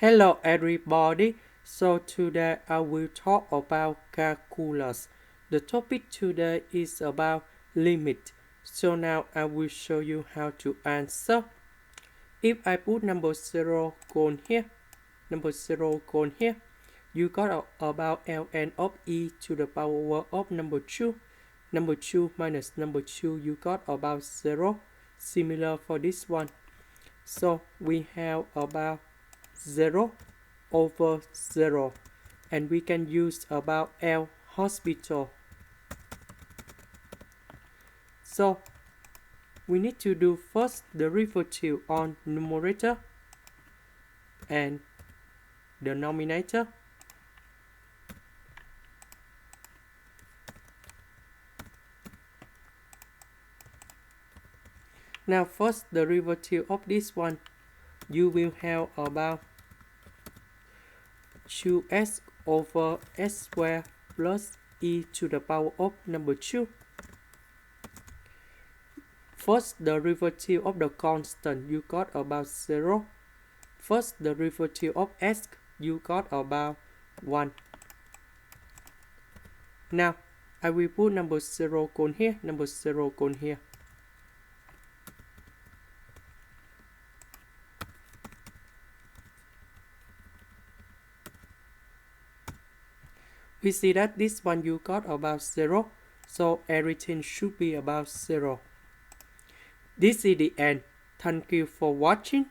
Hello everybody. So today I will talk about calculus. The topic today is about limit. So now I will show you how to answer. If I put number 0 gone here, you got about ln of e to the power of number 2. Number 2 minus number 2, you got about 0. Similar for this one. So we have about 0 over 0, and we can use about L hospital. So we need to do first the derivative on numerator and denominator. Now first the derivative of this one, you will have about 2s over s squared plus e to the power of number 2. First the derivative of the constant, you got about 0. First the derivative of s, you got about 1. Now I will put number 0 gone here, number 0 gone here. We see that this one you got about 0, so everything should be about 0. This is the end. Thank you for watching.